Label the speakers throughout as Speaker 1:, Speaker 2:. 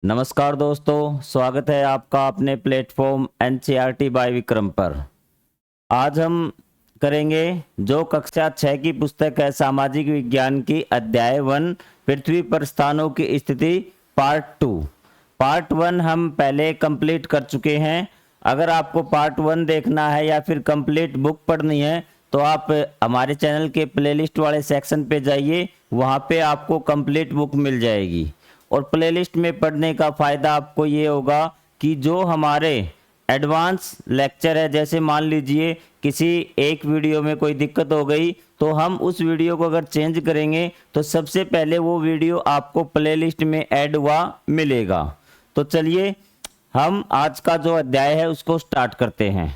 Speaker 1: नमस्कार दोस्तों, स्वागत है आपका अपने प्लेटफॉर्म एनसीईआरटी बाय विक्रम पर। आज हम करेंगे जो कक्षा 6 की पुस्तक है सामाजिक विज्ञान की अध्याय 1 पृथ्वी पर स्थानों की स्थिति पार्ट 2। पार्ट 1 हम पहले कंप्लीट कर चुके हैं। अगर आपको पार्ट 1 देखना है या फिर कंप्लीट बुक पढ़नी है तो आप हमारे चैनल के प्लेलिस्ट वाले सेक्शन पे जाइए, वहाँ पे आपको कंप्लीट बुक मिल जाएगी। और प्लेलिस्ट में पढ़ने का फ़ायदा आपको ये होगा कि जो हमारे एडवांस लेक्चर है, जैसे मान लीजिए किसी एक वीडियो में कोई दिक्कत हो गई तो हम उस वीडियो को अगर चेंज करेंगे तो सबसे पहले वो वीडियो आपको प्लेलिस्ट में ऐड हुआ मिलेगा। तो चलिए हम आज का जो अध्याय है उसको स्टार्ट करते हैं।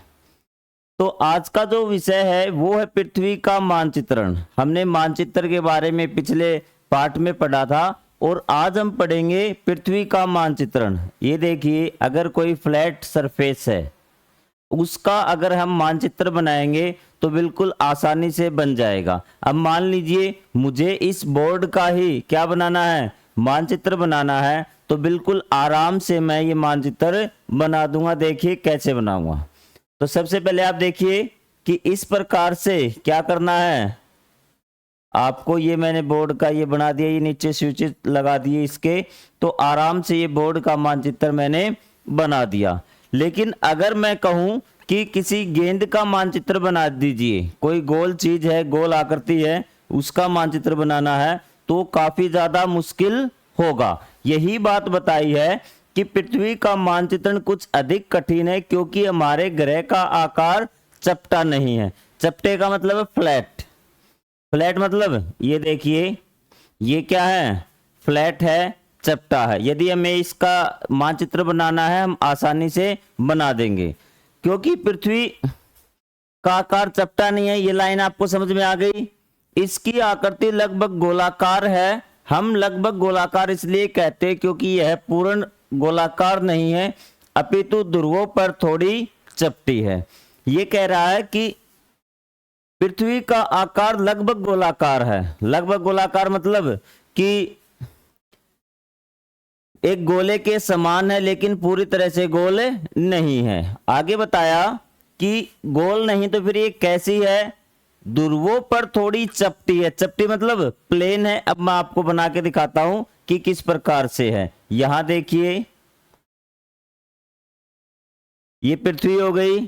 Speaker 1: तो आज का जो विषय है वो है पृथ्वी का मानचित्रण। हमने मानचित्र के बारे में पिछले पार्ट में पढ़ा था और आज हम पढ़ेंगे पृथ्वी का मानचित्रण। ये देखिए, अगर कोई फ्लैट सरफेस है उसका अगर हम मानचित्र बनाएंगे तो बिल्कुल आसानी से बन जाएगा। अब मान लीजिए मुझे इस बोर्ड का ही क्या बनाना है, मानचित्र बनाना है, तो बिल्कुल आराम से मैं ये मानचित्र बना दूंगा। देखिए कैसे बनाऊंगा। तो सबसे पहले आप देखिए कि इस प्रकार से क्या करना है आपको। ये मैंने बोर्ड का ये बना दिया, ये नीचे स्विच लगा दिए इसके, तो आराम से ये बोर्ड का मानचित्र मैंने बना दिया। लेकिन अगर मैं कहूं कि किसी गेंद का मानचित्र बना दीजिए, कोई गोल चीज है, गोल आकृति है, उसका मानचित्र बनाना है तो काफी ज्यादा मुश्किल होगा। यही बात बताई है कि पृथ्वी का मानचित्रण कुछ अधिक कठिन है क्योंकि हमारे ग्रह का आकार चपटा नहीं है। चपटे का मतलब फ्लैट। फ्लैट मतलब ये देखिए, ये क्या है, फ्लैट है, चपटा है। यदि हमें इसका मानचित्र बनाना है हम आसानी से बना देंगे क्योंकि पृथ्वी का आकार चपटा नहीं है। ये लाइन आपको समझ में आ गई। इसकी आकृति लगभग गोलाकार है। हम लगभग गोलाकार इसलिए कहते हैं क्योंकि यह पूर्ण गोलाकार नहीं है, अपितु ध्रुवों पर थोड़ी चपटी है। ये कह रहा है कि पृथ्वी का आकार लगभग गोलाकार है। लगभग गोलाकार मतलब कि एक गोले के समान है लेकिन पूरी तरह से गोल नहीं है। आगे बताया कि गोल नहीं तो फिर ये कैसी है, ध्रुवों पर थोड़ी चपटी है। चपटी मतलब प्लेन है। अब मैं आपको बना के दिखाता हूं कि किस प्रकार से है। यहां देखिए, ये पृथ्वी हो गई,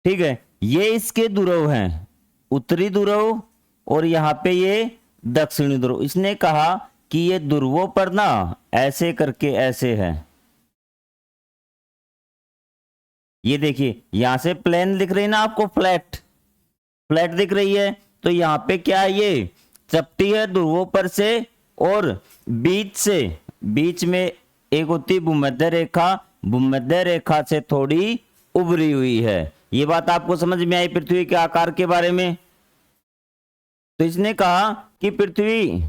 Speaker 1: ठीक है। ये इसके ध्रुव हैं, उत्तरी ध्रुव और यहाँ पे ये दक्षिणी ध्रुव। इसने कहा कि ये ध्रुवों पर ना ऐसे करके ऐसे है। ये देखिए यहां से प्लेन दिख रही है ना आपको, फ्लैट फ्लैट दिख रही है। तो यहाँ पे क्या है, ये चपटी है ध्रुवों पर से और बीच से, बीच में एक होती भूमध्य रेखा, भूमध्य रेखा से थोड़ी उभरी हुई है। ये बात आपको समझ में आई पृथ्वी के आकार के बारे में। तो इसने कहा कि पृथ्वी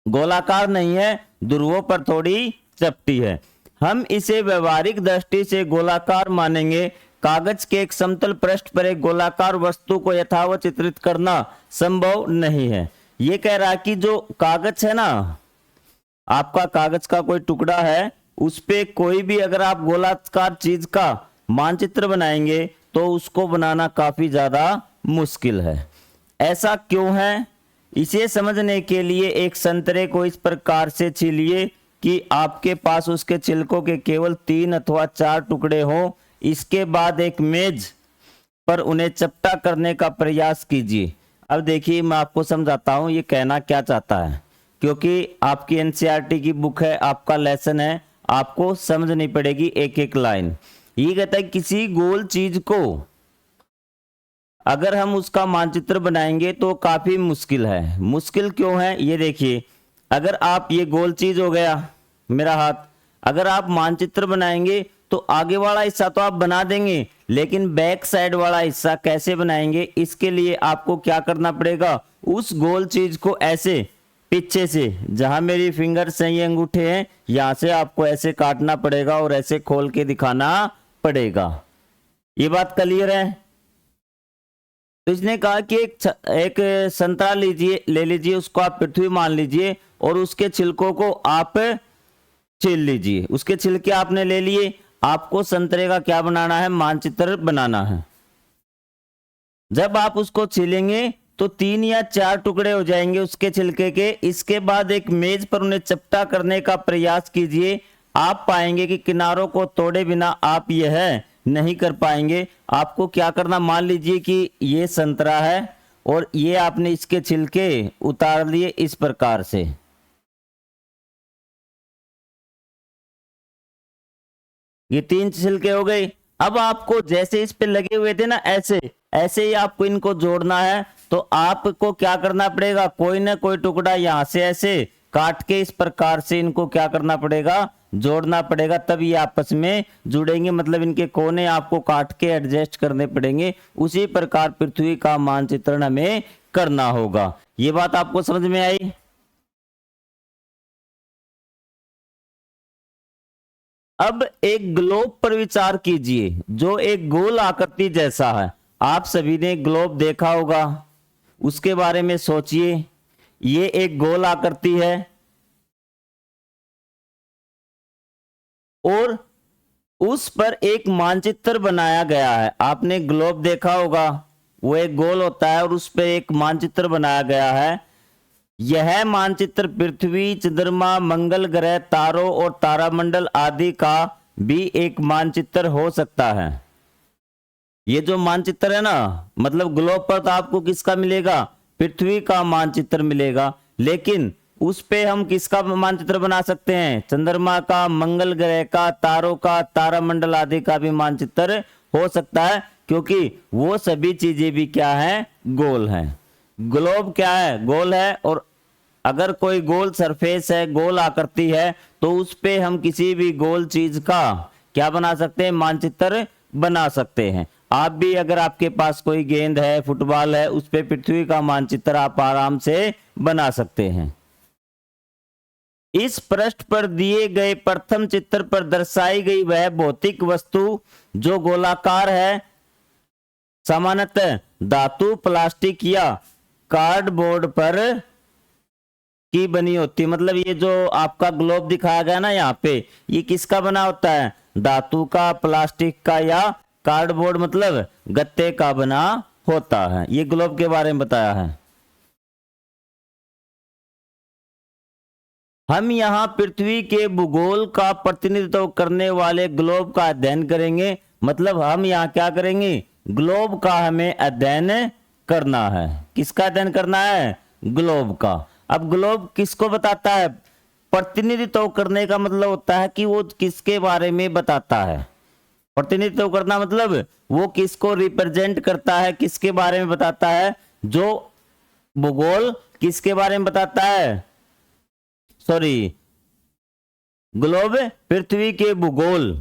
Speaker 1: गोलाकार नहीं है, ध्रुवों पर थोड़ी चपटी है। हम इसे व्यवहारिक दृष्टि से गोलाकार मानेंगे। कागज के एक समतल पृष्ठ पर एक गोलाकार वस्तु को यथावत चित्रित करना संभव नहीं है। ये कह रहा है कि जो कागज है ना, आपका कागज का कोई टुकड़ा है, उस पे कोई भी अगर आप गोलाकार चीज का मानचित्र बनाएंगे तो उसको बनाना काफी ज्यादा मुश्किल है। ऐसा क्यों है, इसे समझने के लिए एक संतरे को इस प्रकार से छीलिए कि आपके पास उसके छिलकों के केवल 3 अथवा 4 टुकड़े हों। इसके बाद एक मेज पर उन्हें चपटा करने का प्रयास कीजिए। अब देखिए मैं आपको समझाता हूं ये कहना क्या चाहता है, क्योंकि आपकी एनसीईआरटी की बुक है, आपका लेसन है, आपको समझनी पड़ेगी एक एक लाइन। ये कहता है किसी गोल चीज को अगर हम उसका मानचित्र बनाएंगे तो काफी मुश्किल है। मुश्किल क्यों है, ये देखिए, अगर आप, ये गोल चीज हो गया मेरा हाथ, अगर आप मानचित्र बनाएंगे तो आगे वाला हिस्सा तो आप बना देंगे लेकिन बैक साइड वाला हिस्सा कैसे बनाएंगे। इसके लिए आपको क्या करना पड़ेगा, उस गोल चीज को ऐसे पीछे से, जहां मेरी फिंगर्स हैं, ये अंगूठे हैं, यहां से आपको ऐसे काटना पड़ेगा और ऐसे खोल के दिखाना पड़ेगा। ये बात क्लियर है। तो इसने कहा कि एक संतरा लीजिए, ले लीजिए, उसको आप पृथ्वी मान लीजिए और उसके छिलकों को आप छील लीजिए। उसके छिलके आपने ले लिए, आपको संतरे का क्या बनाना है, मानचित्र बनाना है। जब आप उसको छीलेंगे तो 3 या 4 टुकड़े हो जाएंगे उसके छिलके के। इसके बाद एक मेज पर उन्हें चपटा करने का प्रयास कीजिए। आप पाएंगे कि किनारों को तोड़े बिना आप यह नहीं कर पाएंगे। आपको क्या करना, मान लीजिए कि ये संतरा है और ये आपने इसके छिलके उतार लिए इस प्रकार से। ये 3 छिलके हो गए। अब आपको जैसे इस पे लगे हुए थे ना, ऐसे ऐसे ही आपको इनको जोड़ना है। तो आपको क्या करना पड़ेगा, कोई ना कोई टुकड़ा यहां से ऐसे काट के इस प्रकार से इनको क्या करना पड़ेगा, जोड़ना पड़ेगा, तब ये आपस में जुड़ेंगे। मतलब इनके कोने आपको काट के एडजस्ट करने पड़ेंगे। उसी प्रकार पृथ्वी का मानचित्रण हमें करना होगा। ये बात आपको समझ में आई? अब एक ग्लोब पर विचार कीजिए जो एक गोल आकृति जैसा है। आप सभी ने ग्लोब देखा होगा, उसके बारे में सोचिए। ये एक गोल आकृति है और उस पर एक मानचित्र बनाया गया है। आपने ग्लोब देखा होगा, वो एक गोल होता है और उस पर एक मानचित्र बनाया गया है। यह मानचित्र पृथ्वी, चंद्रमा, मंगल ग्रह, तारों और तारामंडल आदि का भी एक मानचित्र हो सकता है। ये जो मानचित्र है ना, मतलब ग्लोब पर तो आपको किसका मिलेगा, पृथ्वी का मानचित्र मिलेगा। लेकिन उस पे हम किसका मानचित्र बना सकते हैं, चंद्रमा का, मंगल ग्रह का, तारों का, तारामंडल आदि का भी मानचित्र हो सकता है, क्योंकि वो सभी चीजें भी क्या है, गोल हैं। ग्लोब क्या है, गोल है। और अगर कोई गोल सरफेस है, गोल आकृति है, तो उस पे हम किसी भी गोल चीज का क्या बना सकते हैं, मानचित्र बना सकते हैं। आप भी अगर आपके पास कोई गेंद है, फुटबॉल है, उस पे पृथ्वी का मानचित्र आप आराम से बना सकते हैं। इस पृष्ठ पर दिए गए प्रथम चित्र पर दर्शाई गई वह भौतिक वस्तु जो गोलाकार है, सामान्यतः धातु, प्लास्टिक या कार्डबोर्ड पर की बनी होती है। मतलब ये जो आपका ग्लोब दिखाया गया ना यहाँ पे, ये किसका बना होता है, धातु का, प्लास्टिक का या कार्डबोर्ड मतलब गत्ते का बना होता है। ये ग्लोब के बारे में बताया है। हम यहाँ पृथ्वी के भूगोल का प्रतिनिधित्व करने वाले ग्लोब का अध्ययन करेंगे। मतलब हम यहाँ क्या करेंगे, ग्लोब का हमें अध्ययन करना है। किसका अध्ययन करना है, ग्लोब का। अब ग्लोब किसको बताता है, प्रतिनिधित्व करने का मतलब होता है कि वो किसके बारे में बताता है। प्रतिनिधित्व करना मतलब वो किसको रिप्रेजेंट करता है, किसके बारे में बताता है। जो भूगोल किसके बारे में बताता है, सॉरी, ग्लोब पृथ्वी के भूगोल,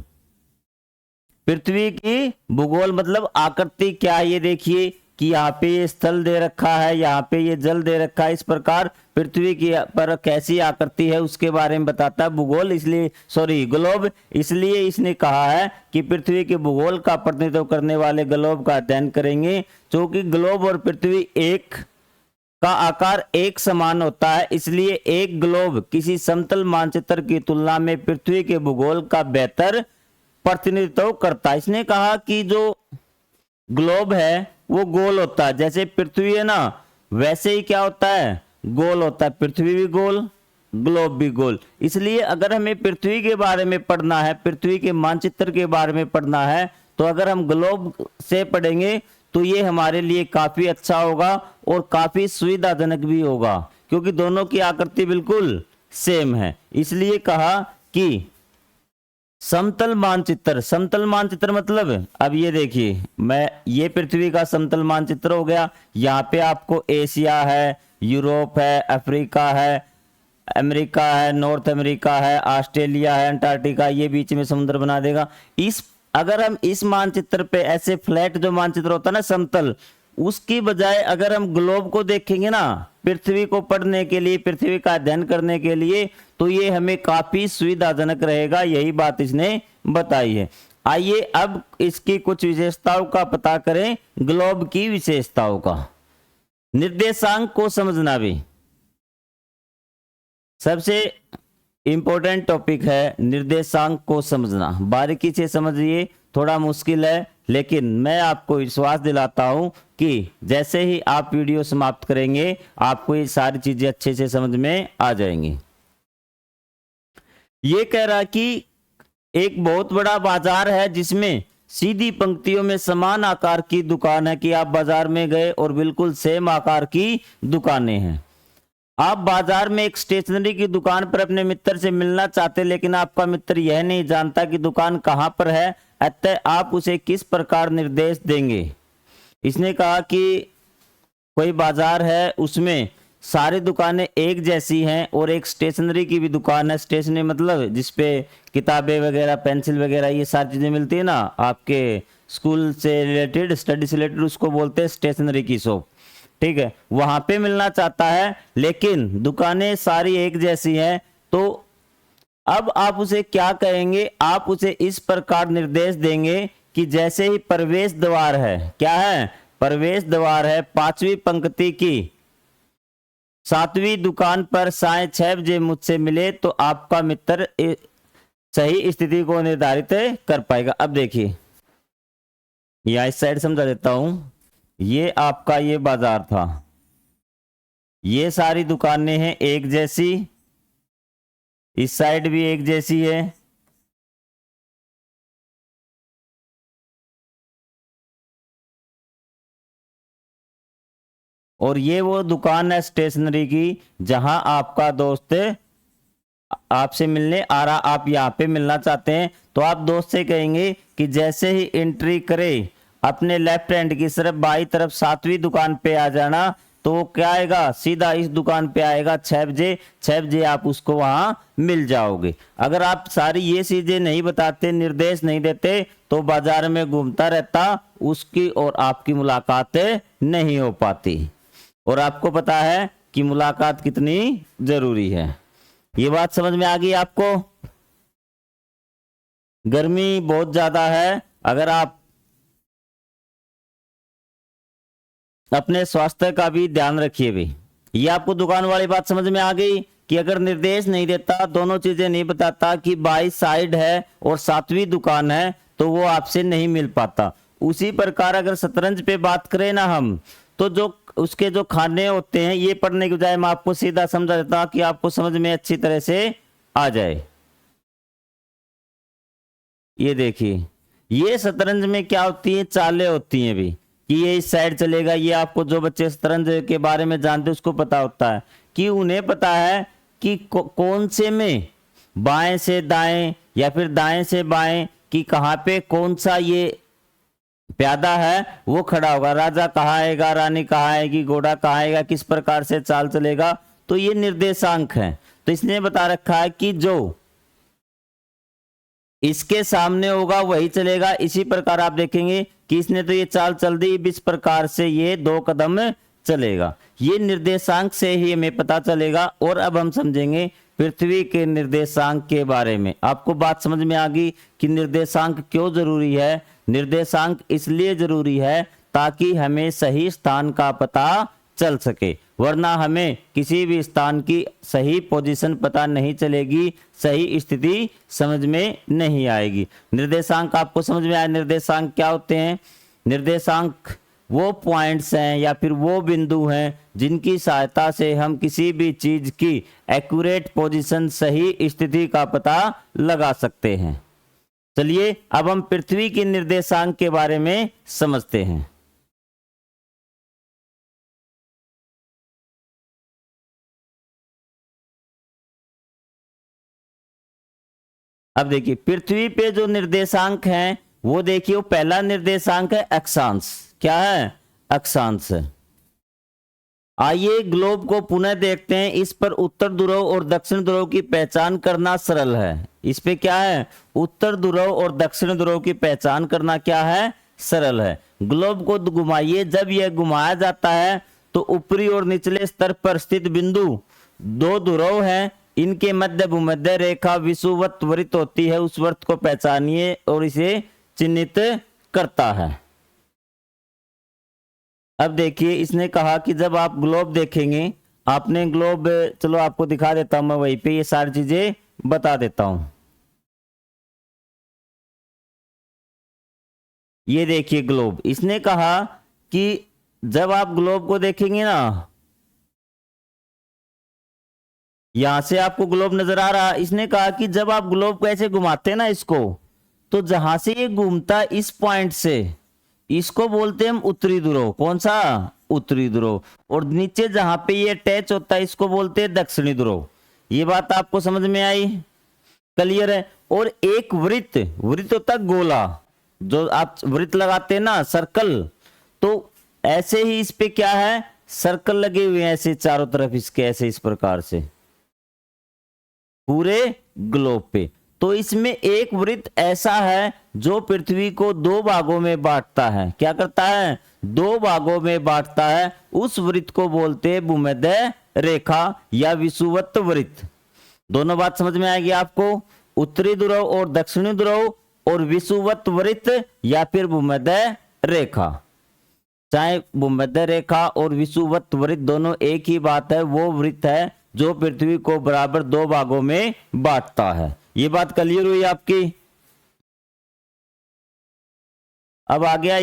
Speaker 1: पृथ्वी की भूगोल मतलब आकृति क्या है। ये देखिए कि यहाँ पे ये स्थल दे रखा है, यहाँ पे ये जल दे रखा है। इस प्रकार पृथ्वी की पर कैसी आकृति है उसके बारे में बताता है भूगोल। इसलिए सॉरी, ग्लोब, इसलिए इसने कहा है कि पृथ्वी के भूगोल का प्रतिनिधित्व करने वाले ग्लोब का अध्ययन करेंगे। क्योंकि ग्लोब और पृथ्वी एक का आकार एक समान होता है, इसलिए एक ग्लोब किसी समतल मानचित्र की तुलना में पृथ्वी के भूगोल का बेहतर प्रतिनिधित्व करता है। इसने कहा कि जो ग्लोब है वो गोल होता है, जैसे पृथ्वी है ना वैसे ही क्या होता है, गोल होता है। पृथ्वी भी गोल, ग्लोब भी गोल। इसलिए अगर हमें पृथ्वी के बारे में पढ़ना है, पृथ्वी के मानचित्र के बारे में पढ़ना है, तो अगर हम ग्लोब से पढ़ेंगे तो ये हमारे लिए काफी अच्छा होगा और काफी सुविधाजनक भी होगा, क्योंकि दोनों की आकृति बिल्कुल सेम है। इसलिए कहा कि समतल मानचित्र। समतल मानचित्र मतलब अब ये देखिए, मैं ये पृथ्वी का समतल मानचित्र हो गया। यहाँ पे आपको एशिया है, यूरोप है, अफ्रीका है, अमेरिका है, नॉर्थ अमेरिका है, ऑस्ट्रेलिया है, अंटार्कटिका, ये बीच में समुद्र बना देगा। इस अगर हम इस मानचित्र पे ऐसे फ्लैट जो मानचित्र होता है ना समतल, उसकी बजाय अगर हम ग्लोब को देखेंगे ना पृथ्वी को पढ़ने के लिए, पृथ्वी का अध्ययन करने के लिए, तो ये हमें काफी सुविधाजनक रहेगा। यही बात इसने बताई है। आइए अब इसकी कुछ विशेषताओं का पता करें, ग्लोब की विशेषताओं का। निर्देशांक को समझना भी सबसे इंपॉर्टेंट टॉपिक है निर्देशांक को समझना। बारीकी से समझिए, थोड़ा मुश्किल है, लेकिन मैं आपको विश्वास दिलाता हूं कि जैसे ही आप वीडियो समाप्त करेंगे आपको ये सारी चीजें अच्छे से समझ में आ जाएंगी। ये कह रहा कि एक बहुत बड़ा बाजार है जिसमें सीधी पंक्तियों में समान आकार की दुकान है, कि आप बाजार में गए और बिल्कुल सेम आकार की दुकानें हैं। आप बाजार में एक स्टेशनरी की दुकान पर अपने मित्र से मिलना चाहते, लेकिन आपका मित्र यह नहीं जानता कि दुकान कहां पर है, अतः आप उसे किस प्रकार निर्देश देंगे। इसने कहा कि कोई बाजार है, उसमें सारी दुकानें एक जैसी हैं और एक स्टेशनरी की भी दुकान है। स्टेशनरी मतलब जिसपे किताबें वगैरह, पेंसिल वगैरह, ये सारी चीजें मिलती है ना, आपके स्कूल से रिलेटेड, स्टडी से रिलेटेड, उसको बोलते हैं स्टेशनरी की शॉप। ठीक है, वहां पे मिलना चाहता है, लेकिन दुकानें सारी एक जैसी हैं। तो अब आप उसे क्या कहेंगे? आप उसे इस प्रकार निर्देश देंगे कि जैसे ही प्रवेश द्वार है, क्या है? प्रवेश द्वार है, 5वीं पंक्ति की 7वीं दुकान पर साय 6 बजे मुझसे मिले, तो आपका मित्र सही स्थिति को निर्धारित कर पाएगा। अब देखिए, या इस साइड समझा देता हूं। ये आपका ये बाजार था, ये सारी दुकानें हैं एक जैसी, इस साइड भी एक जैसी है, और ये वो दुकान है स्टेशनरी की जहां आपका दोस्त आपसे मिलने आ रहा, आप यहाँ पे मिलना चाहते हैं। तो आप दोस्त से कहेंगे कि जैसे ही एंट्री करे अपने लेफ्ट हैंड की तरफ, बाई तरफ 7वीं दुकान पे आ जाना। तो वो क्या आएगा? सीधा इस दुकान पे आएगा 6 बजे। 6 बजे आप उसको वहां मिल जाओगे। अगर आप सारी ये चीजें नहीं बताते, निर्देश नहीं देते, तो बाजार में घूमता रहता, उसकी और आपकी मुलाकात नहीं हो पाती। और आपको पता है कि मुलाकात कितनी जरूरी है। ये बात समझ में आ गई आपको? गर्मी बहुत ज्यादा है, अगर आप अपने स्वास्थ्य का भी ध्यान रखिए भी। ये आपको दुकान वाली बात समझ में आ गई कि अगर निर्देश नहीं देता, दोनों चीजें नहीं बताता कि बाई साइड है और 7वीं दुकान है, तो वो आपसे नहीं मिल पाता। उसी प्रकार अगर शतरंज पे बात करें ना हम, तो जो उसके जो खाने होते हैं, ये पढ़ने के बजाय मैं आपको सीधा समझा देता हूं कि आपको समझ में अच्छी तरह से आ जाए। ये देखिए, ये शतरंज में क्या होती है? चालें होती हैं भी, कि ये इस साइड चलेगा। ये आपको जो बच्चे शतरंज के बारे में जानते हैं उसको पता होता है कि उन्हें पता है कि कौन से में बाएं से दाएं या फिर दाएं से बाएं, कि कहां पे कौन सा ये प्यादा है वो खड़ा होगा, राजा कहाँ आएगा, रानी कहाँ आएगी, घोड़ा कहाँ आएगा, किस प्रकार से चाल चलेगा। तो ये निर्देशांक है। तो इसने बता रखा है कि जो इसके सामने होगा वही चलेगा। इसी प्रकार आप देखेंगे कि इसने तो ये चाल चल दी, इस प्रकार से ये 2 कदम चलेगा। ये निर्देशांक से ही हमें पता चलेगा। और अब हम समझेंगे पृथ्वी के निर्देशांक के बारे में। आपको बात समझ में आ गई कि निर्देशांक क्यों जरूरी है? निर्देशांक इसलिए जरूरी है ताकि हमें सही स्थान का पता चल सके, वरना हमें किसी भी स्थान की सही पोजीशन पता नहीं चलेगी, सही स्थिति समझ में नहीं आएगी। निर्देशांक आपको समझ में आया? निर्देशांक क्या होते हैं? निर्देशांक वो पॉइंट्स हैं या फिर वो बिंदु हैं जिनकी सहायता से हम किसी भी चीज की एक्यूरेट पोजीशन, सही स्थिति का पता लगा सकते हैं। चलिए अब हम पृथ्वी के निर्देशांक के बारे में समझते हैं। अब देखिए, पृथ्वी पे जो निर्देशांक हैं वो देखिए, वो पहला निर्देशांक है अक्षांश। क्या है? अक्षांश। आइए ग्लोब को पुनः देखते हैं। इस पर उत्तर ध्रुव और दक्षिण ध्रुव की पहचान करना सरल है। इस पे क्या है? उत्तर ध्रुव और दक्षिण ध्रुव की पहचान करना क्या है? सरल है। ग्लोब को घुमाइए। जब यह घुमाया जाता है तो ऊपरी और निचले स्तर पर स्थित बिंदु 2 ध्रुव हैं, इनके मध्य भूमध्य रेखा विषुवत वृत्त होती है। उस वृत्त को पहचानिए और इसे चिन्हित करता है। अब देखिए, इसने कहा कि जब आप ग्लोब देखेंगे, आपने ग्लोब, चलो आपको दिखा देता हूं मैं वहीं पे, ये सारी चीजें बता देता हूं। ये देखिए ग्लोब, इसने कहा कि जब आप ग्लोब को देखेंगे ना, यहां से आपको ग्लोब नजर आ रहा, इसने कहा कि जब आप ग्लोब को ऐसे घुमाते हैं ना इसको, तो जहां से ये घूमता है इस पॉइंट से, इसको बोलते हैं हम उत्तरी ध्रुव। कौन सा? उत्तरी ध्रुव। और नीचे जहां पे ये अटैच होता है इसको बोलते हैं दक्षिणी ध्रुव। ये बात आपको समझ में आई? क्लियर है? और एक वृत्त, वृत्त होता है गोला, जो आप वृत्त लगाते हैं ना, सर्कल, तो ऐसे ही इस पे क्या है, सर्कल लगे हुए हैं ऐसे चारों तरफ इसके, ऐसे इस प्रकार से पूरे ग्लोब पे। तो इसमें एक वृत्त ऐसा है जो पृथ्वी को दो भागों में बांटता है। क्या करता है? दो भागों में बांटता है। उस वृत्त को बोलते हैं भूमध्य रेखा या विषुवत वृत्त। दोनों बात समझ में आएगी आपको, उत्तरी ध्रुव और दक्षिणी ध्रुव, और विषुवत वृत्त या फिर भूमध्य रेखा। चाहे भूमध्य रेखा और विषुवत वृत्त दोनों एक ही बात है, वो वृत्त है जो पृथ्वी को बराबर दो भागों में बांटता है। ये बात क्लियर हुई आपकी? अब आ गया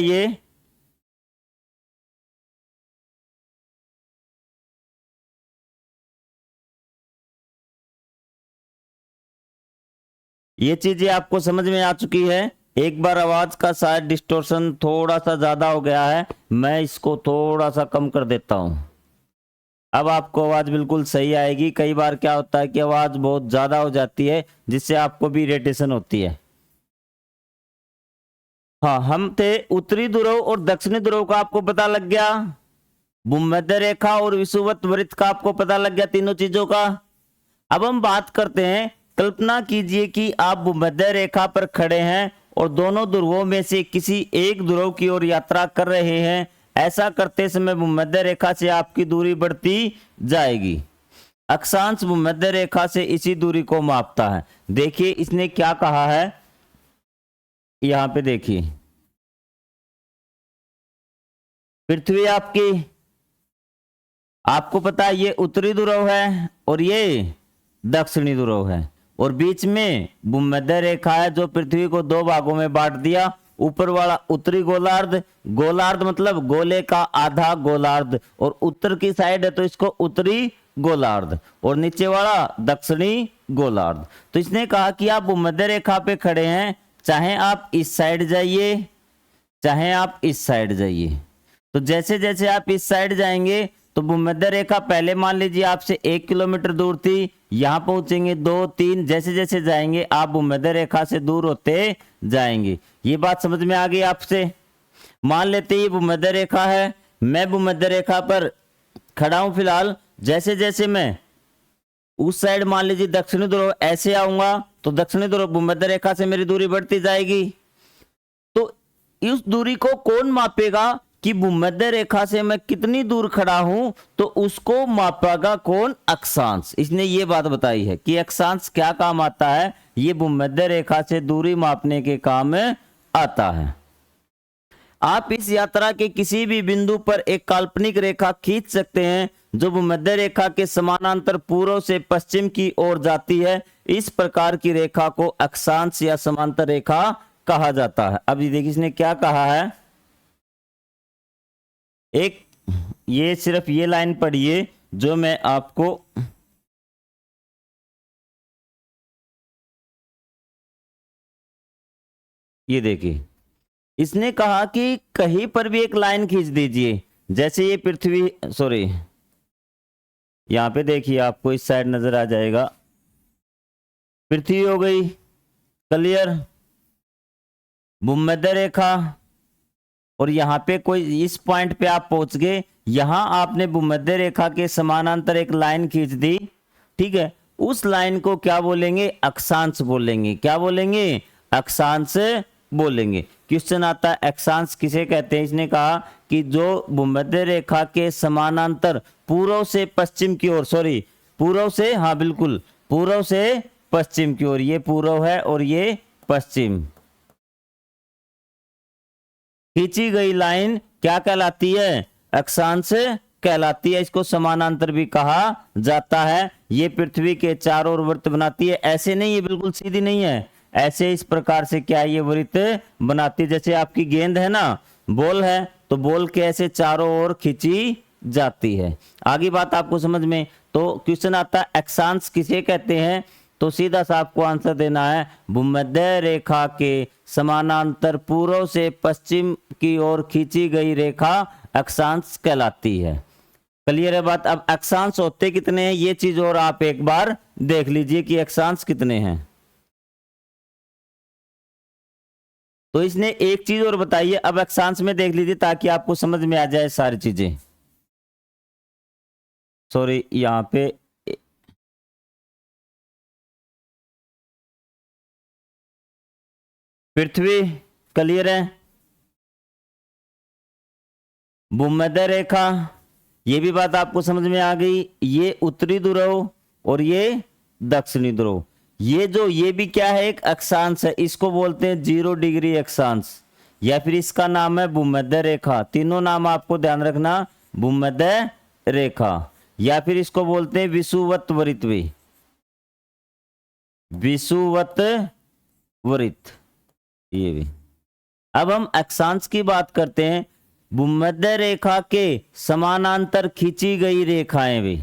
Speaker 1: ये चीजें आपको समझ में आ चुकी है। एक बार आवाज का शायद डिस्टोर्शन थोड़ा सा ज्यादा हो गया है, मैं इसको थोड़ा सा कम कर देता हूं। अब आपको आवाज बिल्कुल सही आएगी। कई बार क्या होता है कि आवाज बहुत ज्यादा हो जाती है, जिससे आपको भी इरिटेशन होती है। हाँ, हम थे उत्तरी ध्रुव और दक्षिणी ध्रुव का आपको पता लग गया, भूमध्य रेखा और विषुवत वृत्त का आपको पता लग गया, तीनों चीजों का। अब हम बात करते हैं, कल्पना कीजिए कि आप भूमध्य रेखा पर खड़े हैं और दोनों ध्रुवों में से किसी एक ध्रुव की ओर यात्रा कर रहे हैं। ऐसा करते समय भूमध्य रेखा से आपकी दूरी बढ़ती जाएगी। अक्षांश भूमध्य रेखा से इसी दूरी को मापता है। देखिए इसने क्या कहा है, यहां पे देखिए, पृथ्वी आपकी, आपको पता है ये उत्तरी ध्रुव है और ये दक्षिणी ध्रुव है, और बीच में भूमध्य रेखा है जो पृथ्वी को दो भागों में बांट दिया। ऊपर वाला उत्तरी गोलार्ध, गोलार्ध मतलब गोले का आधा गोलार्ध, और उत्तर की साइड है तो इसको उत्तरी गोलार्ध, और नीचे वाला दक्षिणी गोलार्ध। तो इसने कहा कि आप भूमध्य रेखा पे खड़े हैं, चाहे आप इस साइड जाइए चाहे आप इस साइड जाइए। तो जैसे जैसे आप इस साइड जाएंगे तो भूमध्य रेखा पहले मान लीजिए आपसे 1 किलोमीटर दूर थी, यहां पहुंचेंगे 2, 3, जैसे जैसे जाएंगे आप भूमध्य रेखा से दूर होते जाएंगे। ये बात समझ में आ गई आपसे? मान लेते ये भूमध्य रेखा है, मैं भूमध्य रेखा पर खड़ा हूं फिलहाल। जैसे जैसे मैं उस साइड मान लीजिए दक्षिणी ध्रुव ऐसे आऊंगा तो दक्षिणी ध्रुव भूमध्य रेखा से मेरी दूरी बढ़ती जाएगी। तो इस दूरी को कौन मापेगा कि भूमध्य रेखा से मैं कितनी दूर खड़ा हूं, तो उसको मापेगा कौन? अक्षांश। इसने ये बात बताई है कि अक्षांश क्या काम आता है, ये भूमध्य रेखा से दूरी मापने के काम आता है। आप इस यात्रा के किसी भी बिंदु पर एक काल्पनिक रेखा खींच सकते हैं जो भूमध्य रेखा के समानांतर पूर्व से पश्चिम की ओर जाती है। इस प्रकार की रेखा को अक्षांश या समांतर रेखा कहा जाता है। अब ये देखिए इसने क्या कहा है, एक ये सिर्फ ये लाइन पढ़िए जो मैं आपको ये देखिए, इसने कहा कि कहीं पर भी एक लाइन खींच दीजिए। जैसे ये पृथ्वी, सॉरी यहां पे देखिए आपको इस साइड नजर आ जाएगा, पृथ्वी हो गई क्लियर, भूमध्य रेखा, और यहां पे कोई इस पॉइंट पे आप पहुंच गए, यहां आपने भूमध्य रेखा के समानांतर एक लाइन खींच दी, ठीक है। उस लाइन को क्या बोलेंगे? अक्षांश बोलेंगे। क्या बोलेंगे? अक्षांश बोलेंगे। क्वेश्चन आता है अक्षांश किसे कहते हैं? इसने कहा कि जो भूमध्य रेखा के समानांतर पूर्व से पश्चिम की ओर, सॉरी पूर्व से, हाँ बिल्कुल पूर्व से पश्चिम की ओर, ये पूर्व है और ये पश्चिम, खींची गई लाइन क्या कहलाती है? अक्षांश कहलाती है। इसको समानांतर भी कहा जाता है। ये पृथ्वी के चारों ओर वृत्त बनाती है। ऐसे नहीं, ये बिल्कुल सीधी नहीं है, ऐसे इस प्रकार से क्या ये वृत्त बनाती है। जैसे आपकी गेंद है ना, बॉल है, तो बॉल के ऐसे चारों ओर खींची जाती है। आगे बात आपको समझ में। तो क्वेश्चन आता है अक्षांश किसे कहते हैं, तो सीधा सा आपको आंसर देना है भूमध्य रेखा के समानांतर पूर्व से पश्चिम की ओर खींची गई रेखा अक्षांश कहलाती है। क्लियर है बात। अब अक्षांश होते कितने हैं ये चीज और आप एक बार देख लीजिए कि अक्षांश कितने हैं। तो इसने एक चीज और बताई है, अब अक्षांश में देख लीजिए ताकि आपको समझ में आ जाए सारी चीजें। सॉरी, यहां पे पृथ्वी क्लियर है, भूमध्य रेखा, ये भी बात आपको समझ में आ गई। ये उत्तरी ध्रुव और ये दक्षिणी ध्रुव। ये भी क्या है, एक अक्षांश है, इसको बोलते हैं 0 डिग्री अक्षांश, या फिर इसका नाम है भूमध्य रेखा। तीनों नाम आपको ध्यान रखना, भूमध्य रेखा, या फिर इसको बोलते हैं विषुवत वृत्त भी, विषुवत वृत्त ये भी। अब हम अक्षांश की बात करते हैं, भूमध्य रेखा के समानांतर खींची गई रेखाएं भी,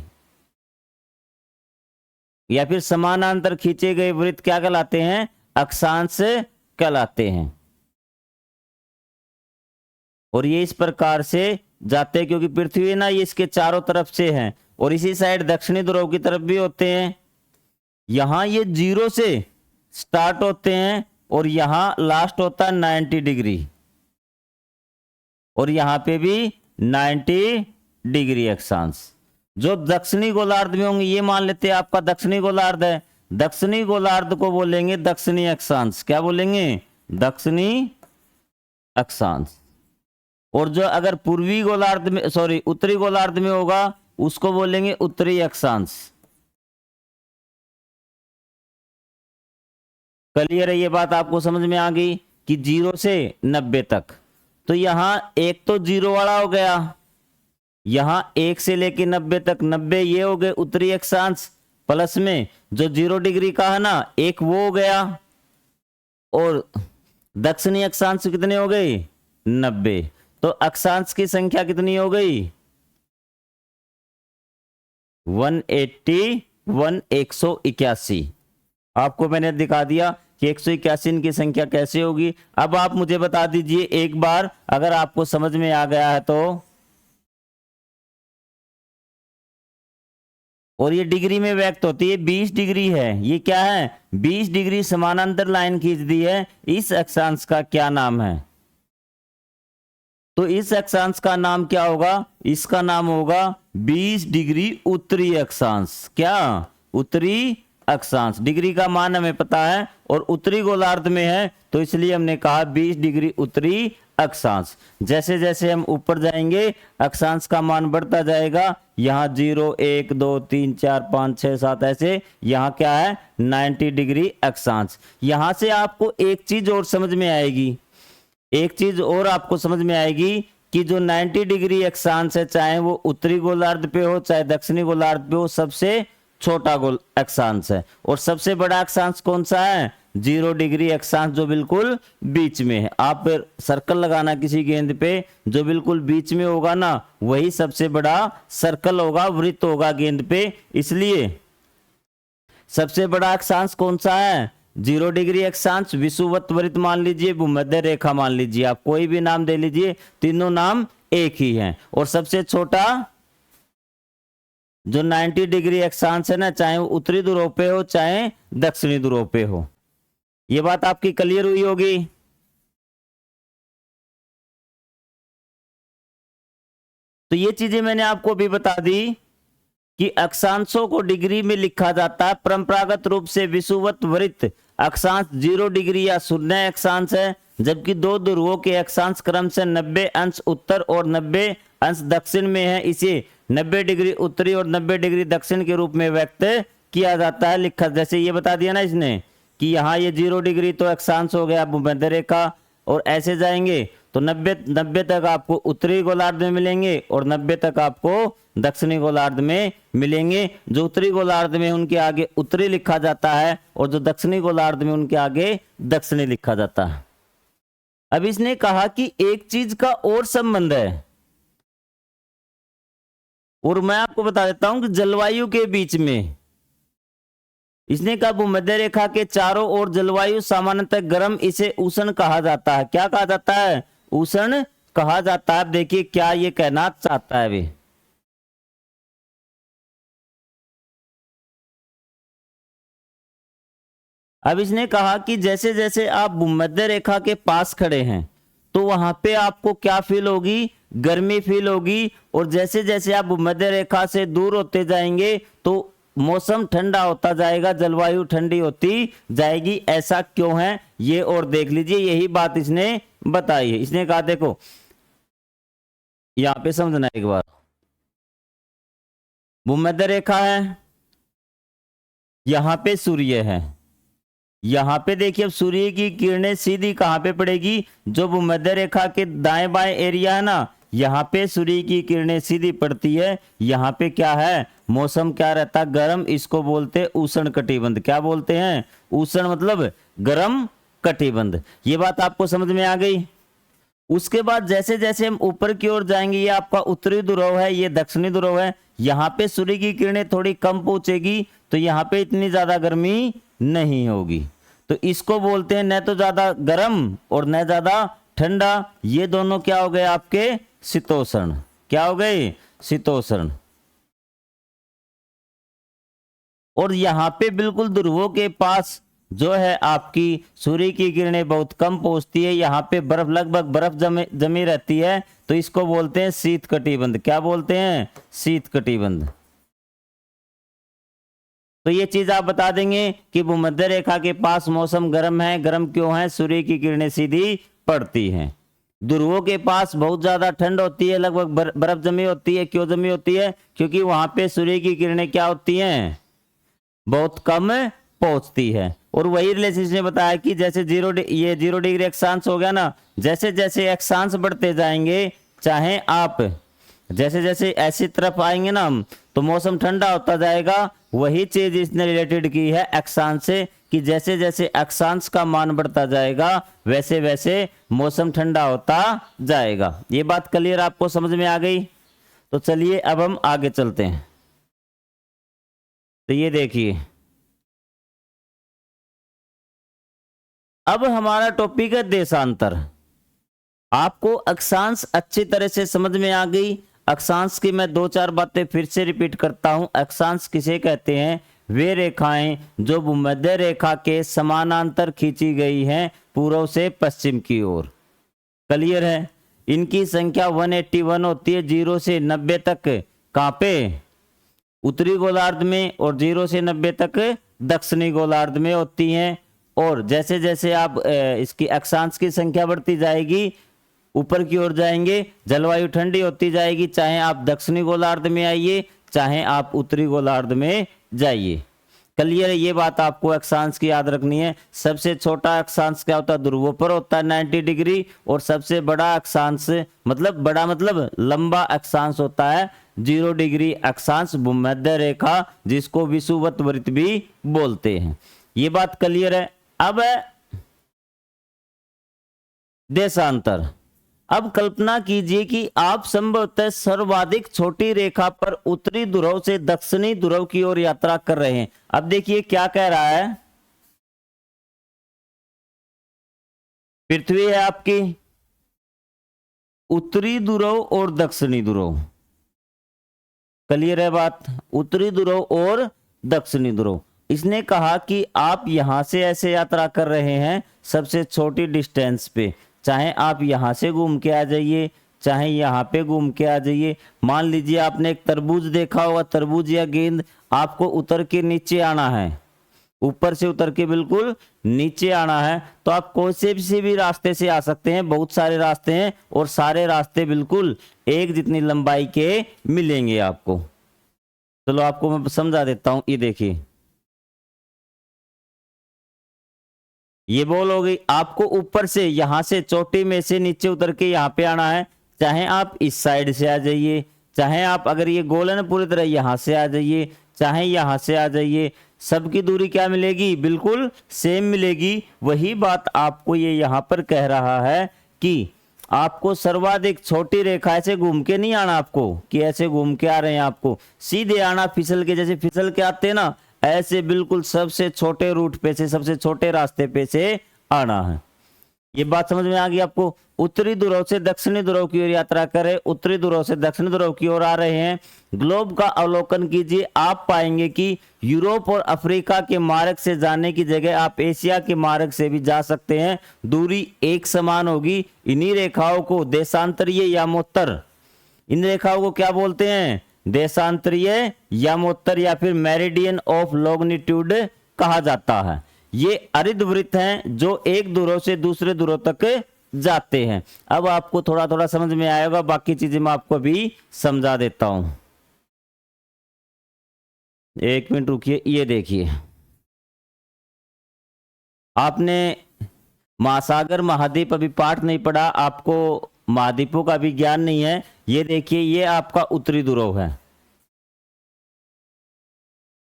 Speaker 1: या फिर समानांतर खींचे गए वृत्त क्या कहलाते हैं, अक्षांश कहलाते हैं। और ये इस प्रकार से जाते हैं, क्योंकि पृथ्वी ना ये इसके चारों तरफ से है, और इसी साइड दक्षिणी ध्रुव की तरफ भी होते हैं। यहां ये 0 से स्टार्ट होते हैं और यहां लास्ट होता है 90 डिग्री, और यहां पे भी 90 डिग्री अक्षांश। जो दक्षिणी गोलार्ध में होंगे, ये मान लेते हैं आपका दक्षिणी गोलार्ध है, दक्षिणी गोलार्ध को बोलेंगे दक्षिणी अक्षांश। क्या बोलेंगे, दक्षिणी अक्षांश। और जो अगर पूर्वी गोलार्ध में, सॉरी उत्तरी गोलार्ध में होगा, उसको बोलेंगे उत्तरी अक्षांश। क्लियर है, ये बात आपको समझ में आ गई कि 0 से 90 तक। तो यहां एक तो 0 वाला हो गया, यहां 1 से लेके 90 तक, 90 ये हो गए उत्तरी अक्षांश, प्लस में जो 0 डिग्री का है ना, एक वो हो गया, और दक्षिणी अक्षांश कितने हो गए, 90। तो अक्षांश की संख्या कितनी हो गई, 181, 181। आपको मैंने दिखा दिया कि 181 की संख्या कैसे होगी। अब आप मुझे बता दीजिए एक बार, अगर आपको समझ में आ गया है तो। और ये डिग्री में व्यक्त होती है, 20 डिग्री है, ये क्या है, 20 डिग्री समानांतर लाइन खींच दी है। इस अक्षांश का क्या नाम है, तो इस अक्षांश का नाम क्या होगा, इसका नाम होगा 20 डिग्री उत्तरी अक्षांश। क्या, उत्तरी अक्षांश। डिग्री का मान हमें पता है और उत्तरी गोलार्ध में है, तो इसलिए हमने कहा 20 डिग्री उत्तरी अक्षांश। जैसे जैसे हम ऊपर जाएंगे अक्षांश का मान बढ़ता जाएगा। यहाँ 0, 1, 2, 3, 4, 5, 6, 7 ऐसे, यहाँ क्या है 90 डिग्री अक्षांश। यहां से आपको एक चीज और समझ में आएगी, एक चीज और आपको समझ में आएगी कि जो 90 डिग्री अक्षांश है, चाहे वो उत्तरी गोलार्ध पे हो चाहे दक्षिणी गोलार्ध पे हो, सबसे छोटा गोल अक्षांश है। और सबसे बड़ा अक्षांश कौन सा है, 0 डिग्री अक्षांश, जो बिल्कुल बीच में है। आप फिर सर्कल लगाना किसी गेंद पे, जो बिल्कुल बीच में होगा ना, वही सबसे बड़ा सर्कल होगा, वृत्त होगा गेंद पे। इसलिए सबसे बड़ा अक्षांश कौन सा है, 0 डिग्री अक्षांश, विषुवत वृत्त मान लीजिए, भूमध्य रेखा मान लीजिए, आप कोई भी नाम दे लीजिए, तीनों नाम एक ही हैं। और सबसे छोटा जो 90 डिग्री अक्षांश है ना, चाहे वो उत्तरी ध्रुव पे हो चाहे दक्षिणी ध्रुव पे हो। ये बात आपकी क्लियर हुई होगी। तो ये चीजें मैंने आपको भी बता दी कि अक्षांशों को डिग्री में लिखा जाता है। परंपरागत रूप से विषुवत वृत्त अक्षांश 0 डिग्री या शून्य अक्षांश है, जबकि दो ध्रुवों के अक्षांश क्रम से 90 अंश उत्तर और 90 अंश दक्षिण में है। इसे 90 डिग्री उत्तरी और 90 डिग्री दक्षिण के रूप में व्यक्त किया जाता है। लिखा जैसे ये बता दिया ना इसने कि यहाँ ये 0 डिग्री तो अक्षांश हो गया भूमध्य रेखा, और ऐसे जाएंगे तो 90 तक आपको उत्तरी गोलार्ध में मिलेंगे और 90 तक आपको दक्षिणी गोलार्ध में मिलेंगे। जो उत्तरी गोलार्ध में उनके आगे उत्तरी लिखा जाता है और जो दक्षिणी गोलार्ध में उनके आगे दक्षिणी लिखा जाता है। अब इसने कहा कि एक चीज का और संबंध है, और मैं आपको बता देता हूं कि जलवायु के बीच में। इसने कहा भूमध्य रेखा के चारों ओर जलवायु सामान्यतः गर्म, इसे उष्ण कहा जाता है। क्या कहा जाता है? उष्ण कहा जाता है। देखिए क्या ये कहना चाहता है वे। अब इसने कहा कि जैसे जैसे आप भूमध्य रेखा के पास खड़े हैं तो वहां पे आपको क्या फील होगी? गर्मी फील होगी। और जैसे जैसे आप भूमध्य रेखा से दूर होते जाएंगे तो मौसम ठंडा होता जाएगा, जलवायु ठंडी होती जाएगी। ऐसा क्यों है ये और देख लीजिए, यही बात इसने बताई है। इसने कहा देखो यहां पे समझना एक बार, भूमध्य रेखा है, यहां पे सूर्य है, यहां पे देखिए अब सूर्य की किरणें सीधी कहां पे पड़ेगी? जो भूमध्य रेखा के दाएं बाएं एरिया है ना, यहां पे सूर्य की किरणें सीधी पड़ती है। यहां पे क्या है? मौसम क्या रहता है? गर्म। इसको बोलते हैं उष्ण कटिबंध। क्या बोलते हैं? उष्ण मतलब गर्म कटिबंध। ये बात आपको समझ में आ गई। उसके बाद जैसे जैसे हम ऊपर की ओर जाएंगे, ये आपका उत्तरी ध्रुव है, ये दक्षिणी ध्रुव है। यहाँ पे सूर्य की किरणें थोड़ी कम पहुंचेगी तो यहाँ पे इतनी ज्यादा गर्मी नहीं होगी। तो इसको बोलते हैं न तो ज्यादा गर्म और न ज्यादा ठंडा। ये दोनों क्या हो गए आपके? शीतोष्ण। क्या हो गए? शीतोष्ण। और यहाँ पे बिल्कुल ध्रुवों के पास जो है आपकी सूर्य की किरणें बहुत कम पहुंचती है। यहाँ पे बर्फ, लगभग बर्फ जमी रहती है, तो इसको बोलते हैं शीत कटिबंध। क्या बोलते हैं? शीत कटिबंध। तो ये चीज आप बता देंगे कि भूमध्य रेखा के पास मौसम गर्म है। गर्म क्यों है? सूर्य की किरणें सीधी पड़ती हैं। ध्रुवों के पास बहुत ज्यादा ठंड होती है, लगभग बर्फ जमी होती है। क्यों जमी होती है? क्योंकि वहां पे सूर्य की किरणें क्या होती हैं? बहुत कम पहुंचती है। और वही रिलेशन ने बताया कि जैसे ये 0 डिग्री अक्षांश हो गया ना, जैसे जैसे अक्षांश बढ़ते जाएंगे, चाहे आप जैसे जैसे ऐसी तरफ आएंगे ना हम, तो मौसम ठंडा होता जाएगा। वही चीज इसने रिलेटेड की है अक्षांश से कि जैसे जैसे अक्षांश का मान बढ़ता जाएगा वैसे वैसे मौसम ठंडा होता जाएगा। ये बात क्लियर आपको समझ में आ गई? तो चलिए अब हम आगे चलते हैं। तो ये देखिए, अब हमारा टॉपिक है देशांतर। आपको अक्षांश अच्छी तरह से समझ में आ गई। अक्षांश की मैं 2-4 बातें फिर से रिपीट करता हूं। अक्षांश किसे कहते हैं? वे रेखाएं जो भूमध्य रेखा के समानांतर खींची गई हैं पूर्व से पश्चिम की ओर। क्लियर है? इनकी संख्या 181 होती है, 0 से 90 तक। कहां पे? उत्तरी गोलार्ध में, और 0 से 90 तक दक्षिणी गोलार्ध में होती हैं। और जैसे जैसे आप इसकी अक्षांश की संख्या बढ़ती जाएगी, ऊपर की ओर जाएंगे, जलवायु ठंडी होती जाएगी। चाहे आप दक्षिणी गोलार्ध में आइए, चाहे आप उत्तरी गोलार्ध में जाइए। क्लियर है? ये बात आपको अक्षांश की याद रखनी है। सबसे छोटा अक्षांश क्या होता है? ध्रुवों पर होता है 90 डिग्री। और सबसे बड़ा अक्षांश मतलब बड़ा मतलब लंबा अक्षांश होता है 0 डिग्री अक्षांश, भूमध्य रेखा, जिसको विषुवत वृत्त भी बोलते हैं। ये बात क्लियर है? अब देशांतर। अब कल्पना कीजिए कि आप संभवतः सर्वाधिक छोटी रेखा पर उत्तरी ध्रुव से दक्षिणी ध्रुव की ओर यात्रा कर रहे हैं। अब देखिए क्या कह रहा है। पृथ्वी है आपकी, उत्तरी ध्रुव और दक्षिणी ध्रुव। क्लियर है बात? उत्तरी ध्रुव और दक्षिणी ध्रुव। इसने कहा कि आप यहां से ऐसे यात्रा कर रहे हैं सबसे छोटी डिस्टेंस पे। चाहे आप यहां से घूम के आ जाइए, चाहे यहां पे घूम के आ जाइए। मान लीजिए आपने एक तरबूज देखा होगा, तरबूज या गेंद, आपको उतर के नीचे आना है, ऊपर से उतर के बिल्कुल नीचे आना है, तो आप कोई से भी रास्ते से आ सकते हैं। बहुत सारे रास्ते हैं और सारे रास्ते बिल्कुल एक जितनी लंबाई के मिलेंगे आपको। चलो आपको मैं समझा देता हूं। ये देखिए, ये बॉल हो गई। आपको ऊपर से यहां से चोटी में से नीचे उतर के यहाँ पे आना है। चाहे आप इस साइड से आ जाइए, चाहे आप अगर ये गोल है ना पूरी तरह यहां से आ जाइए, चाहे यहां से आ जाइए, सबकी दूरी क्या मिलेगी, बिल्कुल सेम मिलेगी। वही बात आपको ये यहाँ पर कह रहा है कि आपको सर्वाधिक छोटी रेखा ऐसे घूम के नहीं आना, आपको कि ऐसे घूम के आ रहे हैं, आपको सीधे आना फिसल के, जैसे फिसल के आते हैं ना ऐसे बिल्कुल सबसे छोटे रूट पे से, सबसे छोटे रास्ते पे से आना है। ये बात समझ में आ गई आपको। उत्तरी ध्रुव से दक्षिणी ध्रुव की ओर यात्रा करें, उत्तरी ध्रुव से दक्षिणी ध्रुव की ओर आ रहे हैं। ग्लोब का अवलोकन कीजिए, आप पाएंगे कि यूरोप और अफ्रीका के मार्ग से जाने की जगह आप एशिया के मार्ग से भी जा सकते हैं। दूरी एक समान होगी। इन्हीं रेखाओं को देशांतरीय यामोत्तर, इन रेखाओं को क्या बोलते हैं, देशांतरीय यामोत्तर या फिर मेरिडियन ऑफ लॉन्गिट्यूड कहा जाता है। ये अर्धवृत्त हैं जो एक ध्रुव से दूसरे ध्रुव तक जाते हैं। अब आपको थोड़ा थोड़ा समझ में आएगा, बाकी चीजें मैं आपको भी समझा देता हूं। एक मिनट रुकिए। ये देखिए, आपने महासागर महाद्वीप अभी पाठ नहीं पढ़ा, आपको महाद्वीपों का भी ज्ञान नहीं है। ये देखिए, ये आपका उत्तरी ध्रुव है।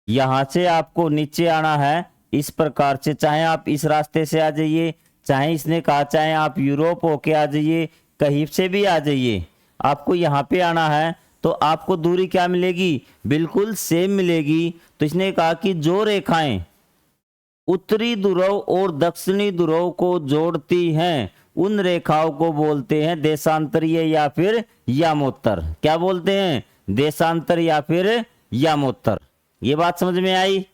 Speaker 1: यहां से आपको नीचे आना है इस प्रकार से, चाहे आप इस रास्ते से आ जाइए, चाहे इसने कहा चाहे आप यूरोप होके आ जाइए, कहीं से भी आ जाइए, आपको यहाँ पे आना है तो आपको दूरी क्या मिलेगी, बिल्कुल सेम मिलेगी। तो इसने कहा कि जो रेखाएं उत्तरी ध्रुव और दक्षिणी ध्रुव को जोड़ती हैं उन रेखाओं को बोलते हैं देशांतरीय या फिर यामोत्तर। क्या बोलते हैं, देशांतर या फिर यामोत्तर। ये बात समझ में आई।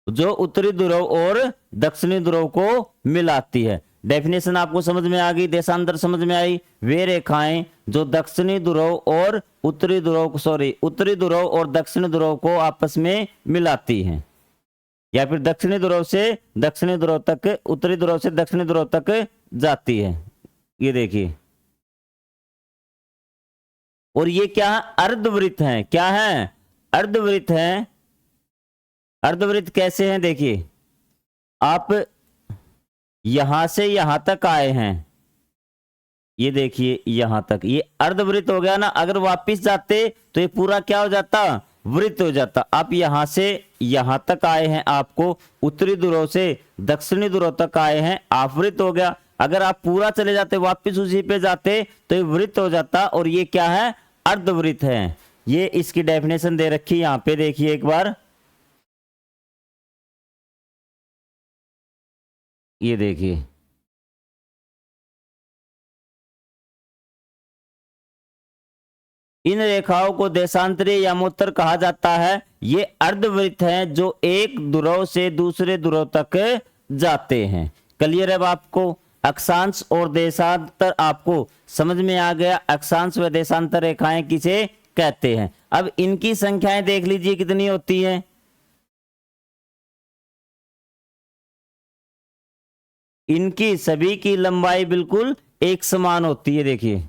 Speaker 1: जो उत्तरी ध्रुव और दक्षिणी ध्रुव को मिलाती है। डेफिनेशन आपको समझ में आ गई, देशांतर समझ में आई। वे रेखाएं जो दक्षिणी ध्रुव और उत्तरी ध्रुव, उत्तरी ध्रुव और दक्षिणी ध्रुव को आपस में मिलाती हैं, या फिर दक्षिणी ध्रुव से दक्षिणी ध्रुव तक, उत्तरी ध्रुव से दक्षिणी ध्रुव तक जाती है। ये देखिए, और ये क्या है, अर्धवृत्त है। क्या है, अर्धवृत्त है। अर्धवृत्त कैसे हैं, देखिए आप यहां से यहां तक आए हैं, ये देखिए यहां तक, ये अर्धवृत्त हो गया ना। अगर वापिस जाते तो ये पूरा क्या हो जाता, वृत्त हो जाता। आप यहां से यहां तक आए हैं, आपको उत्तरी ध्रुव से दक्षिणी ध्रुव तक आए हैं, आप वृत्त हो गया। अगर आप पूरा चले जाते, वापिस उसी पे जाते तो ये वृत्त हो जाता, और ये क्या है, अर्धवृत्त है। ये इसकी डेफिनेशन दे रखी है यहां पे, देखिए एक बार, ये देखिए, इन रेखाओं को देशांतरीय यामोत्तर कहा जाता है। ये अर्धवृत्त हैं जो एक ध्रुव से दूसरे ध्रुव तक जाते हैं। क्लियर है अब आपको। अक्षांश और देशांतर आपको समझ में आ गया। अक्षांश व देशांतर रेखाएं किसे कहते हैं। अब इनकी संख्याएं देख लीजिए कितनी होती हैं। इनकी सभी की लंबाई बिल्कुल एक समान होती है। देखिए,